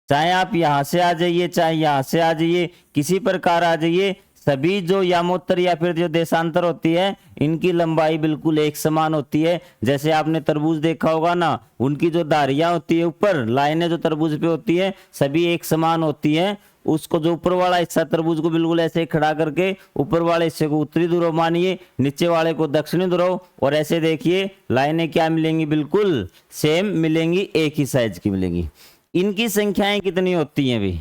Speaker 1: चाहे आप यहां से आ जाइए, चाहे यहां से आ जाइए, किसी प्रकार आ जाइए, सभी जो यामोत्तर या फिर जो देशांतर होती है इनकी लंबाई बिल्कुल एक समान होती है। जैसे आपने तरबूज देखा होगा ना, उनकी जो धारियां होती है ऊपर, लाइनें जो तरबूज पे होती है, सभी एक समान होती हैं। उसको जो ऊपर वाला हिस्सा तरबूज को बिल्कुल ऐसे खड़ा करके ऊपर वाले हिस्से को उत्तरी ध्रुव मानिए, नीचे वाले को दक्षिणी ध्रुव, और ऐसे देखिए लाइनें क्या मिलेंगी, बिल्कुल सेम मिलेंगी, एक ही साइज की मिलेंगी। इनकी संख्याएं कितनी होती हैं भी,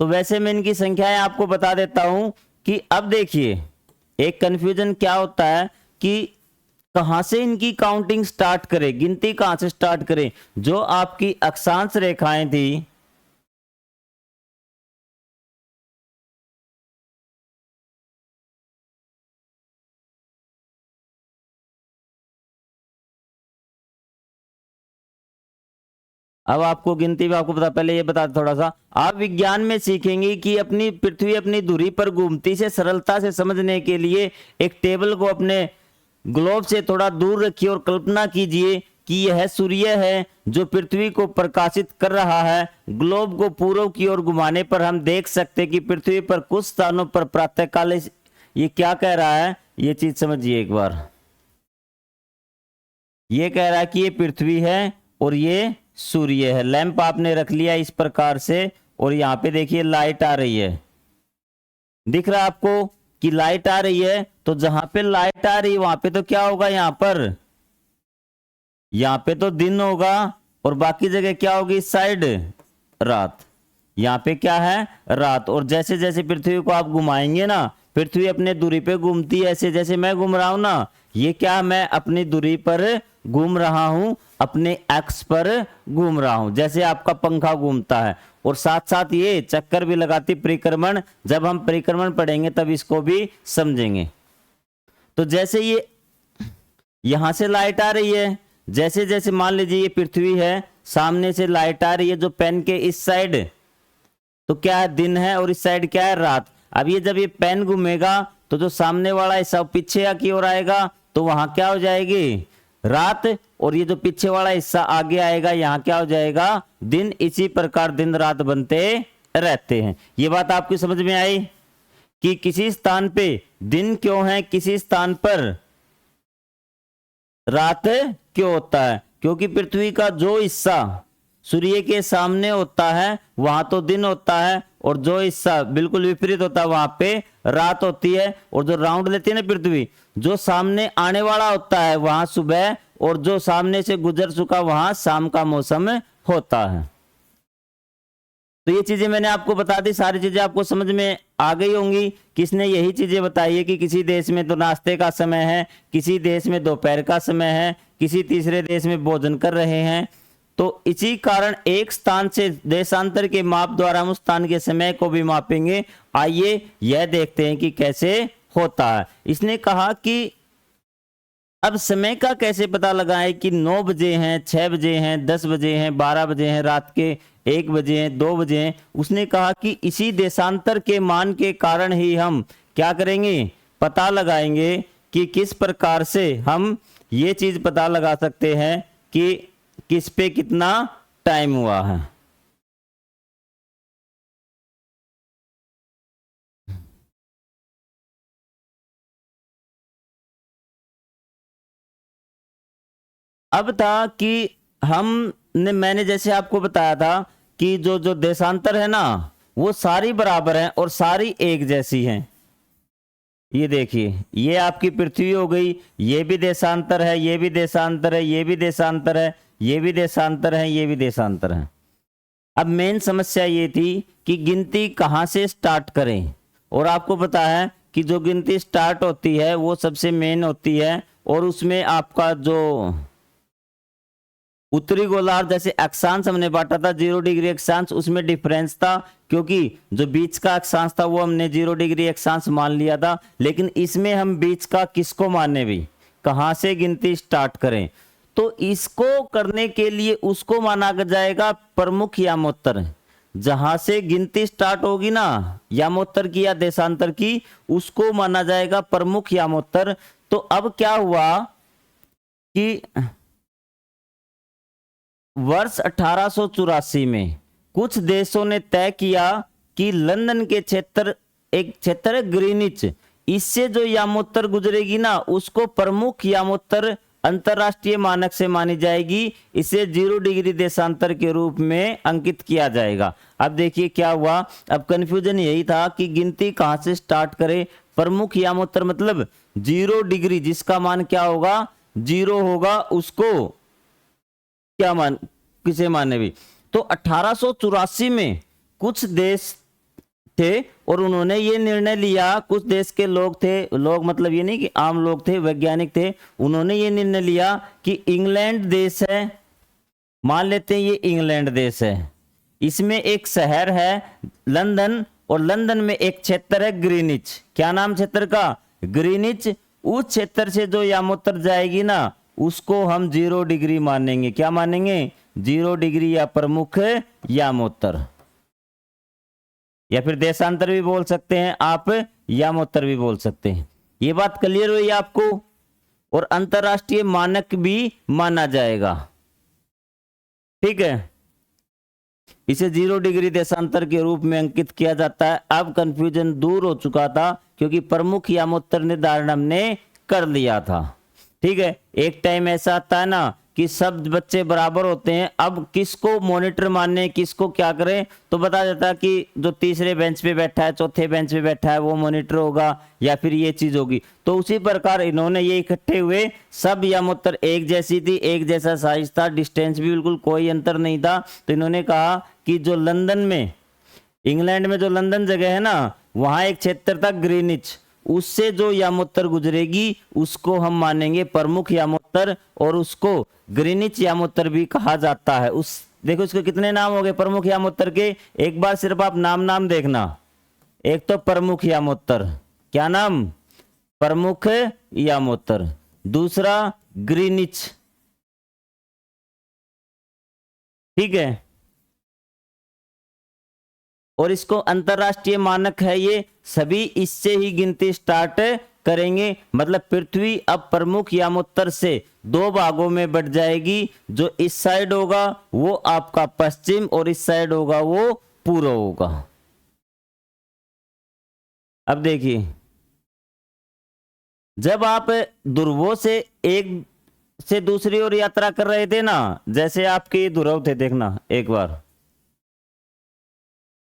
Speaker 1: तो वैसे मैं इनकी संख्याएं आपको बता देता हूं कि अब देखिए एक कंफ्यूजन क्या होता है कि कहां से इनकी काउंटिंग स्टार्ट करें, गिनती कहां से स्टार्ट करें। जो आपकी अक्षांश रेखाएं थी, अब आपको गिनती में आपको पता, पहले ये बता थोड़ा सा, आप विज्ञान में सीखेंगे कि अपनी पृथ्वी अपनी धुरी पर घूमती से सरलता से समझने के लिए एक टेबल को अपने ग्लोब से थोड़ा दूर रखिए और कल्पना कीजिए कि यह सूर्य है जो पृथ्वी को प्रकाशित कर रहा है। ग्लोब को पूर्व की ओर घुमाने पर हम देख सकते हैं कि पृथ्वी पर कुछ स्थानों पर प्रातःकाल, ये क्या कह रहा है, ये चीज समझिए एक बार। ये कह रहा है कि ये पृथ्वी है और ये सूर्य है। लैंप आपने रख लिया इस प्रकार से, और यहाँ पे देखिए लाइट आ रही है, दिख रहा है आपको कि लाइट आ रही है। तो जहां पे लाइट आ रही है वहां पे तो क्या होगा, यहाँ पे तो दिन होगा, और बाकी जगह क्या होगी, इस साइड रात। यहाँ पे क्या है, रात। और जैसे जैसे पृथ्वी को आप घुमाएंगे ना, पृथ्वी अपने दूरी पे घूमती है, ऐसे जैसे मैं घूम रहा हूं ना, ये क्या, मैं अपनी दूरी पर घूम रहा हूं, अपने एक्स पर घूम रहा हूं, जैसे आपका पंखा घूमता है। और साथ साथ ये चक्कर भी लगाती परिक्रमण, जब हम परिक्रमण पढ़ेंगे तब इसको भी समझेंगे। तो जैसे ये यहां से लाइट आ रही है, जैसे जैसे मान लीजिए ये पृथ्वी है, सामने से लाइट आ रही है जो पेन के इस साइड, तो क्या है, दिन है, और इस साइड क्या है, रात। अब ये जब ये पेन घूमेगा तो जो सामने वाला हिस्सा पीछे की ओर आएगा, तो वहां क्या हो जाएगी, रात, और ये जो पीछे वाला हिस्सा आगे आएगा, यहाँ क्या हो जाएगा, दिन। इसी प्रकार दिन रात बनते रहते हैं। ये बात आपकी समझ में आई कि किसी स्थान पे दिन क्यों है, किसी स्थान पर रात क्यों होता है, क्योंकि पृथ्वी का जो हिस्सा सूर्य के सामने होता है वहां तो दिन होता है, और जो हिस्सा बिल्कुल विपरीत होता है वहां पे रात होती है। और जो राउंड लेती है ना पृथ्वी, जो सामने आने वाला होता है वहां सुबह, और जो सामने से गुजर चुका वहां शाम का मौसम होता है। तो ये चीजें मैंने आपको बता दी, सारी चीजें आपको समझ में आ गई होंगी। किसने यही चीजें बताई है कि किसी देश में तो नाश्ते का समय है, किसी देश में दोपहर का समय है, किसी तीसरे देश में भोजन कर रहे हैं। तो इसी कारण एक स्थान से देशांतर के माप द्वारा हम उस स्थान के समय को भी मापेंगे। आइए यह देखते हैं कि कैसे होता है। इसने कहा कि अब समय का कैसे पता लगाएं कि 9 बजे हैं, 6 बजे हैं, 10 बजे हैं, 12 बजे हैं, रात के 1 बजे हैं, 2 बजे हैं। उसने कहा कि इसी देशांतर के मान के कारण ही हम क्या करेंगे, पता लगाएंगे कि किस प्रकार से हम ये चीज पता लगा सकते हैं कि किस पे कितना टाइम हुआ है। अब था कि मैंने जैसे आपको बताया था कि जो जो देशांतर है ना, वो सारी बराबर हैं और सारी एक जैसी हैं। ये देखिए, ये आपकी पृथ्वी हो गई, ये भी देशांतर है, ये भी देशांतर है, ये भी देशांतर है, ये भी देशांतर है, ये भी देशांतर है। अब मेन समस्या ये थी कि गिनती कहाँ से स्टार्ट करें, और आपको पता है कि जो गिनती स्टार्ट होती है वो सबसे मेन होती है, और उसमें आपका जो उत्तरी गोलार्ध जैसे अक्षांश हमने बांटा था 0 डिग्री अक्षांश, उसमें डिफरेंस था, क्योंकि जो बीच का अक्षांश था वो हमने 0 डिग्री अक्षांश मान लिया था। लेकिन इसमें हम बीच का किसको माने भी, कहां से गिनती स्टार्ट करें, तो इसको करने के लिए उसको माना जाएगा प्रमुख यामोत्तर। जहां से गिनती स्टार्ट होगी ना, यामोत्तर की या देशांतर की, उसको माना जाएगा प्रमुख यामोत्तर। तो अब क्या हुआ कि वर्ष 1884 में कुछ देशों ने तय किया कि लंदन के क्षेत्र, एक क्षेत्र है ग्रीनिच, इससे जो यामोत्तर गुजरेगी ना उसको प्रमुख यामोत्तर अंतरराष्ट्रीय मानक से मानी जाएगी। इसे 0 डिग्री देशांतर के रूप में अंकित किया जाएगा। अब देखिए क्या हुआ, अब कंफ्यूजन यही था कि गिनती कहां से स्टार्ट करें। प्रमुख यामोत्तर मतलब 0 डिग्री, जिसका मान क्या होगा, 0 होगा, उसको क्या मान, किसे माने भी। तो 1884 में कुछ देश थे और उन्होंने ये निर्णय लिया, कुछ देश के लोग थे, लोग मतलब ये नहीं कि आम लोग थे, वैज्ञानिक थे, उन्होंने ये निर्णय लिया कि इंग्लैंड देश है, मान लेते हैं ये इंग्लैंड देश है, इसमें एक शहर है लंदन, और लंदन में एक क्षेत्र है ग्रीनिच। क्या नाम क्षेत्र का, ग्रीनिच। उस क्षेत्र से जो यामोत्तर जाएगी ना उसको हम 0 डिग्री मानेंगे। क्या मानेंगे, 0 डिग्री या प्रमुख यामोत्तर, या फिर देशांतर भी बोल सकते हैं आप, यामोत्तर भी बोल सकते हैं। ये बात क्लियर हुई आपको। और अंतरराष्ट्रीय मानक भी माना जाएगा। ठीक है, इसे 0 डिग्री देशांतर के रूप में अंकित किया जाता है। अब कंफ्यूजन दूर हो चुका था क्योंकि प्रमुख यामोत्तर निर्धारण हमने कर लिया था। ठीक है, एक टाइम ऐसा आता है ना कि सब बच्चे बराबर होते हैं, अब किसको मॉनिटर माने, किसको क्या करें, तो बता देता है कि जो तीसरे बेंच पे बैठा है, चौथे बेंच पे बैठा है, वो मॉनिटर होगा या फिर ये चीज होगी। तो उसी प्रकार इन्होंने ये इकट्ठे हुए, सब यामोत्तर एक जैसी थी, एक जैसा साइज था, डिस्टेंस भी बिल्कुल कोई अंतर नहीं था। तो इन्होंने कहा कि जो लंदन में, इंग्लैंड में जो लंदन जगह है ना, वहां एक क्षेत्र था ग्रीनिच, उससे जो यामोत्तर गुजरेगी उसको हम मानेंगे प्रमुख यामोत्तर, और उसको ग्रीनिच यामोत्तर भी कहा जाता है। उस देखो इसके कितने नाम हो गए प्रमुख यामोत्तर के, एक बार सिर्फ आप नाम देखना। एक तो प्रमुख यामोत्तर, क्या नाम, प्रमुख यामोत्तर, दूसरा ग्रीनिच। ठीक है, और इसको अंतरराष्ट्रीय मानक है, ये सभी इससे ही गिनती स्टार्ट करेंगे। मतलब पृथ्वी अब प्रमुख यामोत्तर से 2 भागों में बढ़ जाएगी, जो इस साइड होगा वो आपका पश्चिम और इस साइड होगा वो पूर्व होगा। अब देखिए, जब आप ध्रुवों से एक से दूसरी ओर यात्रा कर रहे थे ना, जैसे आपके ध्रुव थे, देखना एक बार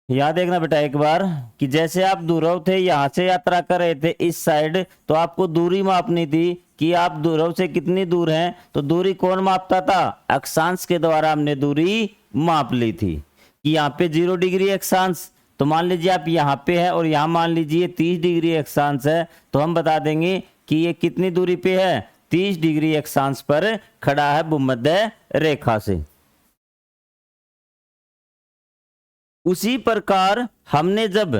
Speaker 1: याद देखना बेटा एक बार, कि जैसे आप ध्रुव थे, यहां से यात्रा कर रहे थे इस साइड, तो आपको दूरी मापनी थी कि आप ध्रुव से कितनी दूर हैं। तो दूरी कौन मापता था, अक्षांश के द्वारा हमने दूरी माप ली थी कि यहाँ पे 0 डिग्री अक्षांश, तो मान लीजिए आप यहाँ पे है और यहाँ मान लीजिए 30 डिग्री अक्षांश है, तो हम बता देंगे कि ये कितनी दूरी पे है, 30 डिग्री अक्षांश पर खड़ा है भूमध्य रेखा से। उसी प्रकार हमने जब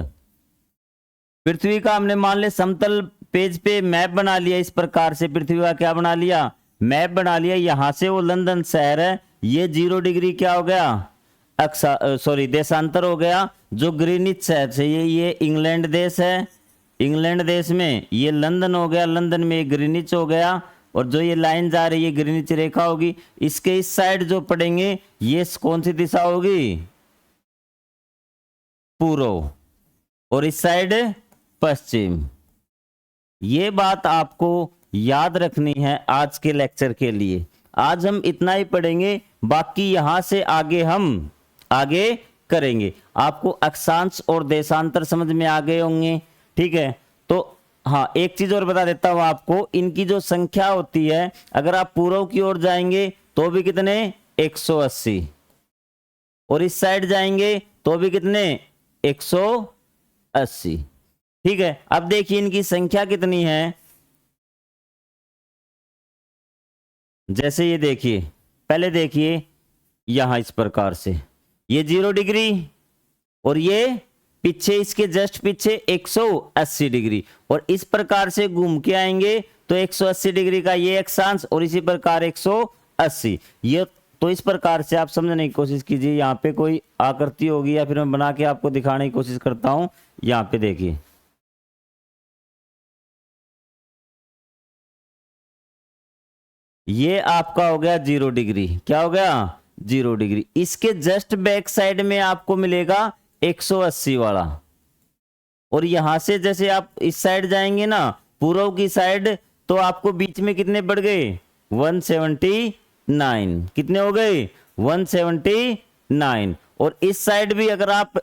Speaker 1: पृथ्वी का, हमने मान लिया समतल पेज पे मैप बना लिया, इस प्रकार से पृथ्वी का क्या बना लिया, मैप बना लिया। यहां से वो लंदन शहर है, ये 0 डिग्री क्या हो गया, देशांतर हो गया। जो ग्रीनिच शहर से, ये इंग्लैंड देश है, इंग्लैंड देश में ये लंदन हो गया, लंदन में ग्रीनिच हो गया, और जो ये लाइन जा रही है ग्रीनिच रेखा होगी, इसके इस साइड जो पड़ेंगे ये कौन सी दिशा होगी, पूर्व, और इस साइड पश्चिम। ये बात आपको याद रखनी है आज के लेक्चर के लिए। आज हम इतना ही पढ़ेंगे, बाकी यहां से आगे हम आगे करेंगे। आपको अक्षांश और देशांतर समझ में आ गए होंगे। ठीक है, तो हाँ एक चीज और बता देता हूं आपको, इनकी जो संख्या होती है, अगर आप पूर्व की ओर जाएंगे तो भी कितने, 180, और इस साइड जाएंगे तो भी कितने, 180। ठीक है, अब देखिए इनकी संख्या कितनी है। जैसे ये देखिए, पहले देखिए यहां इस प्रकार से ये 0 डिग्री, और ये पीछे, इसके जस्ट पीछे 180 डिग्री, और इस प्रकार से घूम के आएंगे तो 180 डिग्री का ये अक्षांश, और इसी प्रकार 180। ये तो इस प्रकार से आप समझने की कोशिश कीजिए। यहाँ पे कोई आकृति होगी या फिर मैं बना के आपको दिखाने की कोशिश करता हूं। यहाँ पे देखिए, ये आपका हो गया 0 डिग्री, क्या हो गया, 0 डिग्री। इसके जस्ट बैक साइड में आपको मिलेगा 180 वाला, और यहां से जैसे आप इस साइड जाएंगे ना, पूर्व की साइड, तो आपको बीच में कितने बढ़ गए, 179, कितने हो गए, 179। और इस साइड भी अगर आप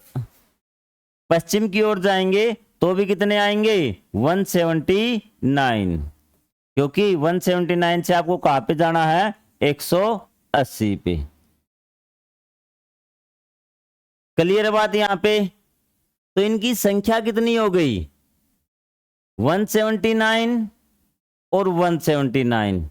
Speaker 1: पश्चिम की ओर जाएंगे तो भी कितने आएंगे, 179, क्योंकि 179 से आपको कहां पे जाना है, 180 पे। क्लियर बात यहां पे। तो इनकी संख्या कितनी हो गई, 179 और 179,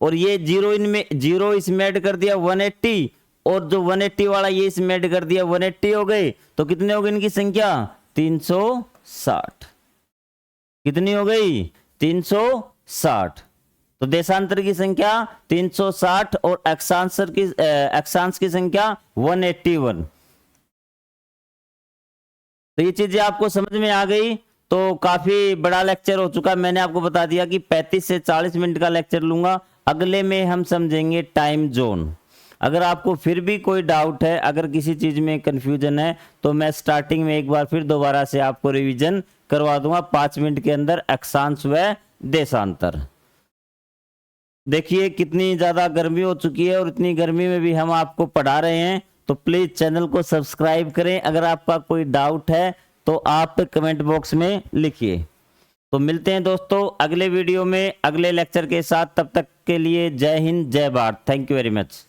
Speaker 1: और ये 0 इनमें, 0 इसमें ऐड कर दिया 180, और जो 180 वाला ये इसमें ऐड कर दिया 180 हो गए। तो कितने हो गए इनकी संख्या, 360। कितनी हो गई, 360। तो देशांतर की संख्या 360 और अक्षांश की संख्या 181। तो ये चीजें आपको समझ में आ गई। तो काफ़ी बड़ा लेक्चर हो चुका है। मैंने आपको बता दिया कि 35 से 40 मिनट का लेक्चर लूँगा। अगले में हम समझेंगे टाइम जोन। अगर आपको फिर भी कोई डाउट है, अगर किसी चीज़ में कन्फ्यूजन है, तो मैं स्टार्टिंग में एक बार फिर दोबारा से आपको रिवीजन करवा दूंगा 5 मिनट के अंदर, अक्षांश व देशांतर। देखिए कितनी ज़्यादा गर्मी हो चुकी है और इतनी गर्मी में भी हम आपको पढ़ा रहे हैं, तो प्लीज़ चैनल को सब्सक्राइब करें। अगर आपका कोई डाउट है तो आप कमेंट बॉक्स में लिखिए। तो मिलते हैं दोस्तों अगले वीडियो में अगले लेक्चर के साथ। तब तक के लिए जय हिंद, जय Bharat. Thank you very much.